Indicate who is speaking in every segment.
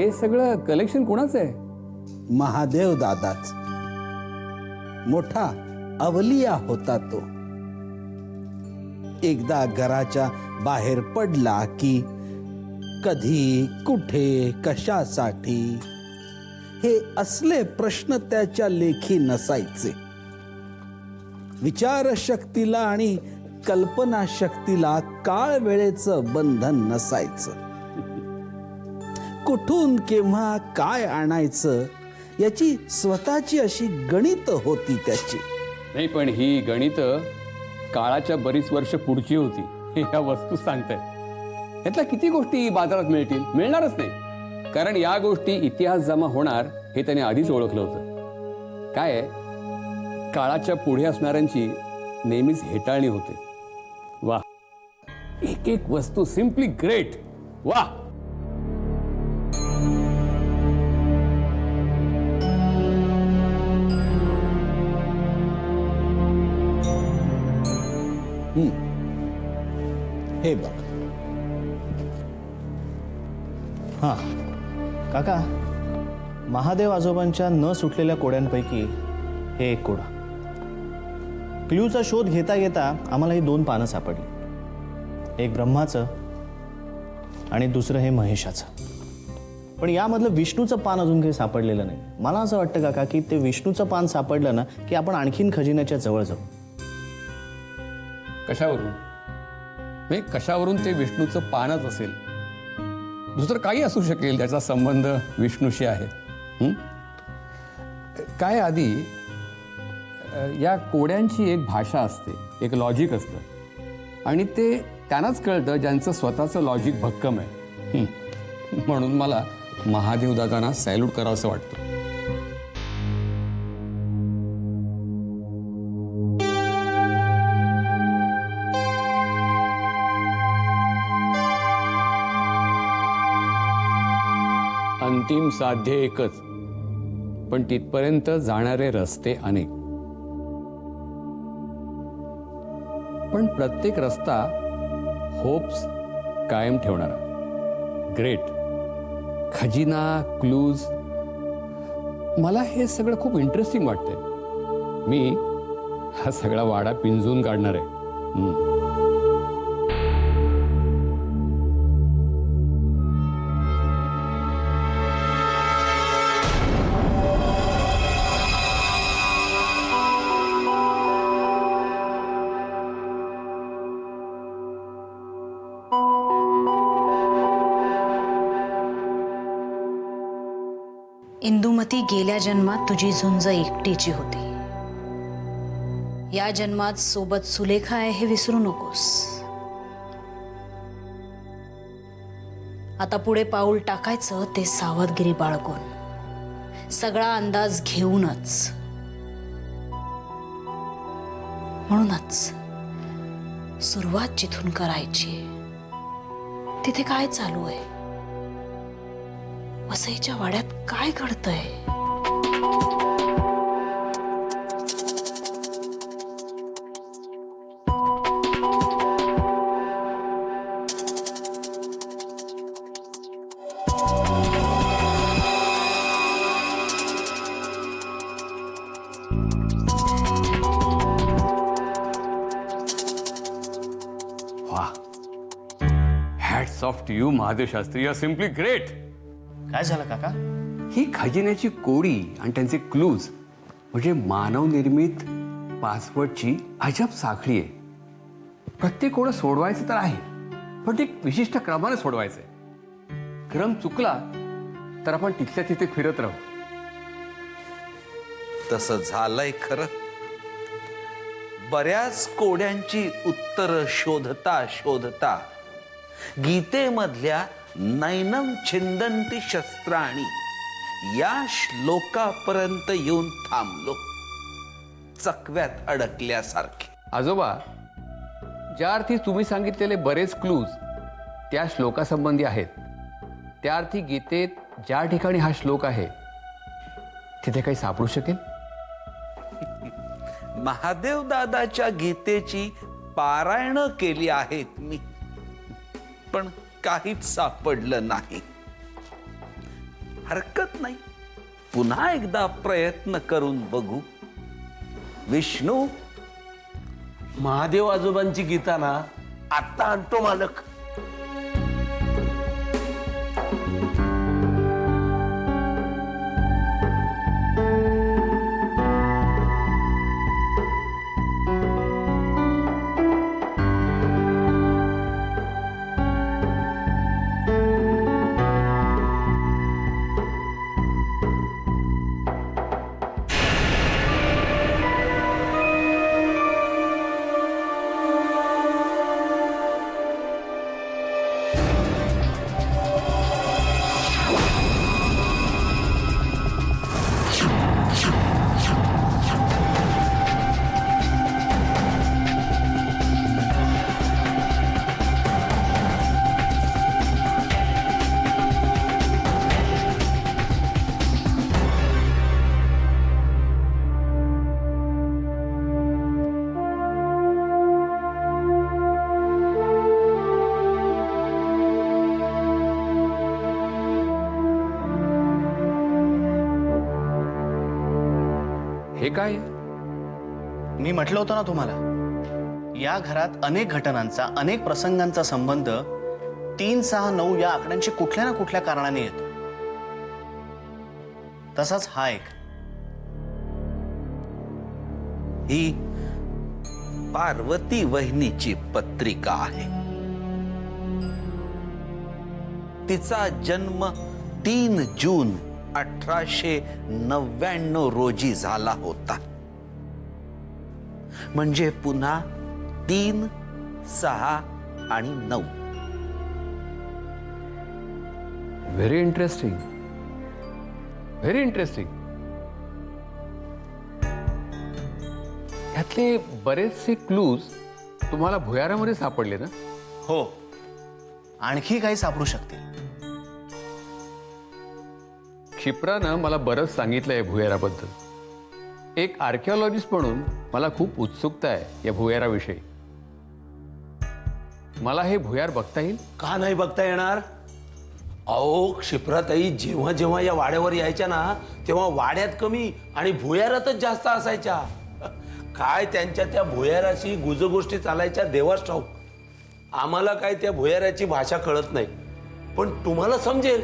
Speaker 1: हे सगळं कलेक्शन कोणाचं आहे?
Speaker 2: महादेव दादाच. मोठा अवलिया होता तो. एकदा घराच्या बाहेर पडला की कधी, कुठे, कशासाठी हे असले प्रश्न त्याच्या लेखी नसायचे. विचारशक्तीला आणि कल्पनाशक्तीला काळ वेळेचं बंधन नसायचं. कुठून केव्हा काय आणायचं याची स्वतःची अशी गणित होती त्याची.
Speaker 1: नाही, पण ही गणित काळाच्या बरीच वर्ष पुढची होती. ह्या वस्तू सांगतायत. यातल्या किती गोष्टी बाजारात मिळतील? मिळणारच नाही, कारण या गोष्टी इतिहास जमा होणार हे त्याने आधीच ओळखलं होतं. काय आहे, काळाच्या पुढे असणाऱ्यांची नेहमीच हेटाळणी होते. वा, एक एक वस्तू सिम्पली ग्रेट. वा,
Speaker 2: हे बघ.
Speaker 3: हां काका, महादेव आजोबांच्या न सुटलेल्या कोड्यांपैकी हे एक कोडा. क्ल्यूचा शोध घेता घेता आम्हाला ही 2 पानं सापडली. एक ब्रह्माचं आणि दुसरं हे महेशाचं. पण यामधलं विष्णूचं पान अजून काही सापडलेलं नाही. मला असं वाटतं काका की ते विष्णूचं पान सापडलं ना की आपण आणखीन खजिन्याच्या जवळ जाऊ.
Speaker 1: कशावरून? नाही, कशावरून ते विष्णूचं पानच असेल? दुसरं काही असू शकेल त्याचा संबंध विष्णूशी आहे. काय, आधी या कोड्यांची एक भाषा असते, एक लॉजिक असतं, आणि ते त्यांनाच कळतं ज्यांचं स्वतःचं लॉजिक भक्कम आहे. म्हणून मला महादेव दादांना सॅल्यूट करावं असं वाटतं. अंतिम साध्य एकच, पण तिथपर्यंत जाणारे रस्ते अनेक. पण प्रत्येक रस्ता होप्स कायम ठेवणारा. ग्रेट. खजिना, क्लूज, मला हे सगळं खूप इंटरेस्टिंग वाटतंय. मी हा सगळा वाडा पिंजून काढणार आहे.
Speaker 4: इंदुमती, गेल्या जन्मात तुझी झुंज एकटीची होती. या जन्मात सोबत सुलेखा आहे हे विसरू नकोस. आता पुढे पाऊल टाकायचं ते सावधगिरी बाळगून, सगळा अंदाज घेऊनच. म्हणूनच सुरुवात जिथून करायची तिथे काय चालू आहे, वसईच्या वाड्यात काय घडतंय.
Speaker 1: वा, hats off to you Mahadev Shastri, you are simply great.
Speaker 3: काय झालं काका?
Speaker 1: ही खजिन्याची कोडी आणि त्यांचे क्लूज म्हणजे मानवनिर्मित पासवर्डची अजब साखळी आहे. प्रत्येक कोड सोडवायचं तर आहे, पण ते विशिष्ट क्रमाने सोडवायचंय. क्रम चुकला तर आपण तिथल्या तिथे फिरत राहू.
Speaker 2: तसं झालंय खरं. बऱ्याच कोड्यांची उत्तर शोधता शोधता गीतेमधल्या नैनम छिंदंती शस्त्राणी या श्लोकापर्यंत येऊन थांबलो, चकव्यात अडकल्यासारखे.
Speaker 1: आजोबा, ज्या अर्थी तुम्ही सांगितलेले बरेच क्लूज त्या श्लोकासंबंधी आहेत, त्या अर्थी गीतेत ज्या ठिकाणी हा श्लोक आहे तिथे काही सापडू शकेल?
Speaker 2: महादेव दादाच्या गीतेची पारायण केली आहेत मी, पण काहीच सापडलं नाही. हरकत नाही. पुन्हा एकदा प्रयत्न करून बघू. विष्णू,
Speaker 5: महादेव आजोबांची गीता ना आत्ता आणतो मालक.
Speaker 1: हे काय?
Speaker 3: मी म्हटलं होतं ना तुम्हाला, या घरात अनेक घटनांचा, अनेक प्रसंगांचा संबंध 3, 6, 9 या आकड्यांशी कुठल्या ना कुठल्या कारणाने येतो. तसाच हा एक.
Speaker 2: ही पार्वती वहिनीची पत्रिका आहे. तिचा जन्म 3 जून 1899 रोजी झाला होता. म्हणजे पुन्हा 3, 6 आणि 9.
Speaker 1: Very interesting, very interesting. ह्यातले बरेचसे क्लूज तुम्हाला भुयारामध्ये सापडले ना?
Speaker 3: हो, आणखी काही सापडू शकतील.
Speaker 1: क्षिप्रानं मला बरंच सांगितलंय भुयाराबद्दल. एक आर्किओलॉजिस्ट म्हणून मला खूप उत्सुकता आहे या भुयाराविषयी. मला हे भुयार बघता येईल?
Speaker 5: का नाही बघता येणार? अहो, क्षिप्राताई जेव्हा जेव्हा या वाड्यावर यायच्या ना, तेव्हा वाड्यात कमी आणि भुयारातच जास्त असायच्या. काय त्यांच्या त्या भुयाराची गुजगोष्टी चालायच्या देवास ठाऊक. आम्हाला काय त्या भुयाराची भाषा कळत नाही, पण तुम्हाला समजेल.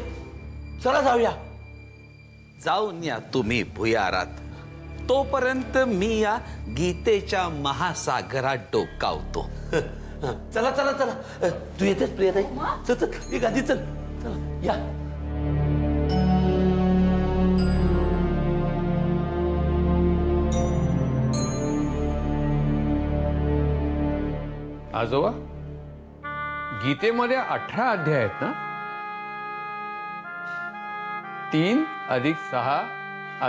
Speaker 5: चला जाऊया.
Speaker 2: जाऊन या तुम्ही भुयारात. तोपर्यंत मी या गीतेच्या महासागरात डोकावतो.
Speaker 5: चला चला चला. तू येतेस प्रियताई? चल चल, ही गादी चल. चला या.
Speaker 1: आजोबा, गीतेमध्ये 18 अध्याय आहेत ना? 3 + 6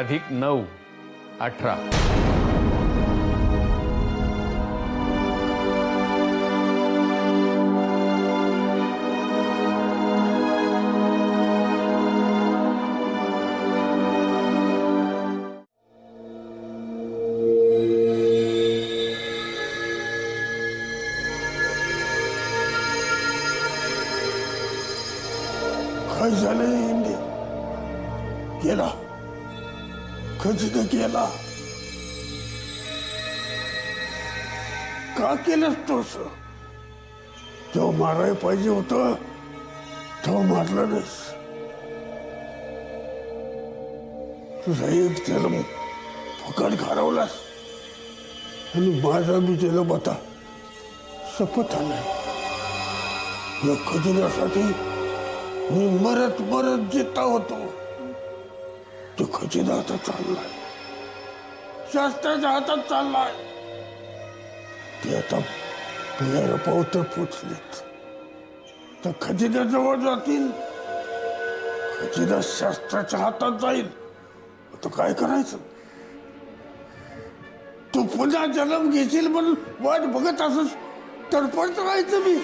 Speaker 1: + 9 18.
Speaker 6: काय झालं इंडी? गेला, कधी गेला? का केलंस तोस? जो मारायला पाहिजे होतं तो मारला नाहीस. तुझा एक जन्म फुकट घालवलास आणि माझा बी जन्म आता सपत आलाय. या खजिन्यासाठी मी मरत मरत जिता होतो. तो खजिना हातात चाललाय, शास्त्राच्या हातात चाललाय. ते आता भुयार पावतर पोचलेत. तर खजिन्याजवळ जातील, खजिना शास्त्राच्या हातात जाईल. आता काय करायचं? तू पुन्हा जन्म घेशील म्हणून वाट बघत असस तडपडत राहायचं मी.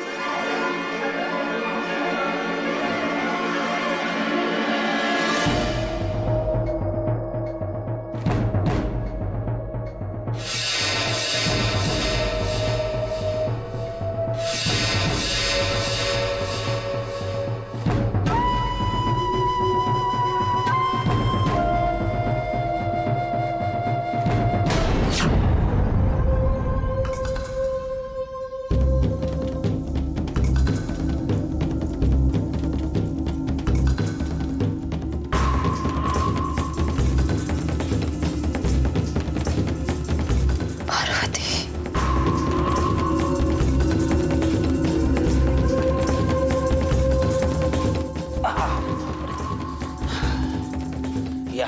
Speaker 5: या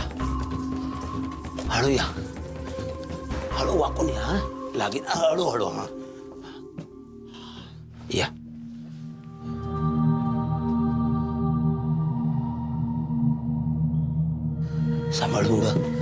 Speaker 5: हळू या, हळू वाकून या. लागेल हळू हळू. हा या. सांभाळून ग.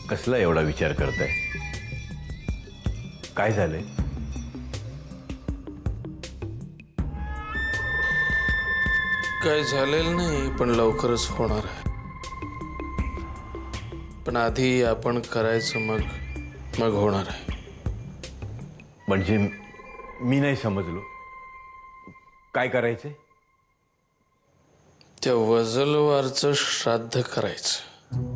Speaker 7: कसला एवढा विचार करताय? काय झालंय?
Speaker 8: काय झालेलं नाही, पण लवकरच होणार आहे. पण आधी आपण करायचं, मग होणार आहे.
Speaker 7: म्हणजे मी नाही समजलो. काय करायचंय?
Speaker 8: त्या वजलवारचं श्राद्ध करायचं.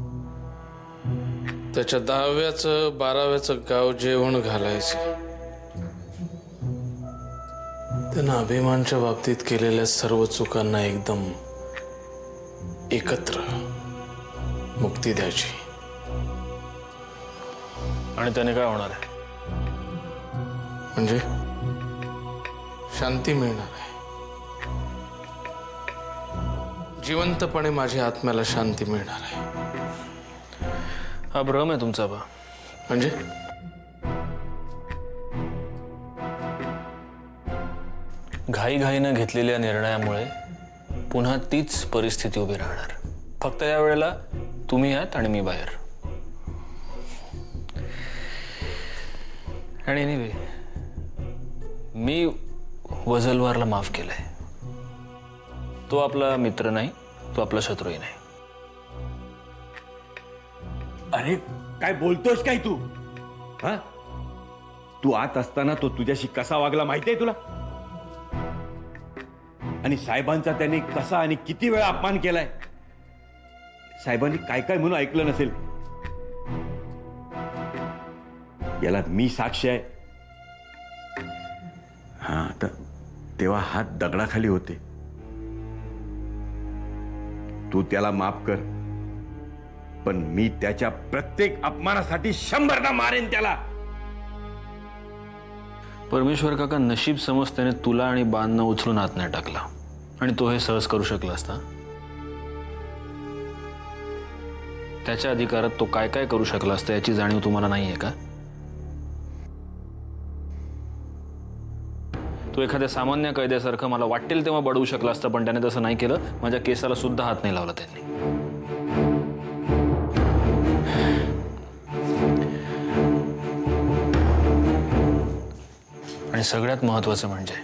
Speaker 8: त्याच्या 10व्याचं 12व्याचं गाव जेवण घालायचं. त्यानं अभिमानच्या बाबतीत केलेल्या सर्व चुकांना एकदम एकत्र मुक्ती द्यायची. आणि त्याने काय होणार आहे? म्हणजे शांती मिळणार आहे. जिवंतपणे माझ्या आत्म्याला शांती मिळणार आहे. हा भ्रम आहे तुमचा बा. म्हणजे घाईघाईनं घेतलेल्या निर्णयामुळे पुन्हा तीच परिस्थिती उभी राहणार. फक्त या वेळेला तुम्ही आहात आणि मी बाहेर. आणि एनिवे, मी वजलवारला माफ केलंय. तो आपला मित्र नाही, तो आपला शत्रूही नाही.
Speaker 7: अरे काय बोलतोस काय तू? हा, तू आत असताना तो तुझ्याशी कसा वागला माहितीये तुला? आणि साहेबांचा त्याने कसा आणि किती वेळा अपमान केलाय. साहेबांनी काय काय म्हणून ऐकलं नसेल. याला मी साक्ष आहे. हा, तर तेव्हा हात दगडाखाली होते. तू त्याला माफ कर, पण मी त्याच्या प्रत्येक अपमानासाठी 100दा मारेन त्याला.
Speaker 8: परमेश्वर काका, नशीब समज त्याने तुला आणि बाणनं उचलून आत नाही टाकला आणि तो हे सहज करू शकला असता. त्याच्या अधिकारात तो काय काय करू शकला असता याची जाणीव तुम्हाला नाहीये का? तो एखाद्या सामान्य कैद्यासारखं मला वाटेल तेव्हा बडवू शकला असता, पण त्याने तसं नाही केलं. माझ्या केसाला सुद्धा हात नाही लावला त्यांनी. आणि सगळ्यात महत्वाचं म्हणजे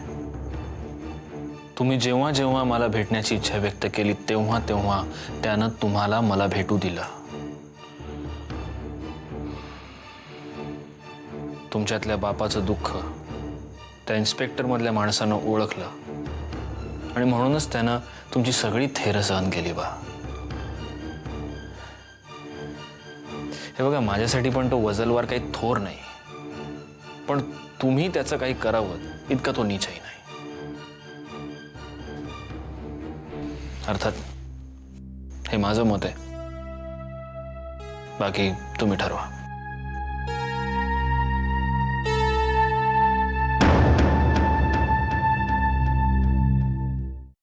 Speaker 8: तुम्ही जेव्हा जेव्हा मला भेटण्याची इच्छा व्यक्त केली तेव्हा तेव्हा त्यानं तुम्हाला मला भेटू दिलं. तुमच्यातल्या बापाचं दुःख त्या इन्स्पेक्टर मधल्या माणसानं ओळखलं आणि म्हणूनच त्यानं तुमची सगळी थेर सहन केली बा. हे बघा, माझ्यासाठी पण तो वजलवार काही थोर नाही, पण तुम्ही त्याचं काही करावं इतका तो नीचही नाही. अर्थात हे माझं मत आहे, बाकी तुम्ही ठरवा.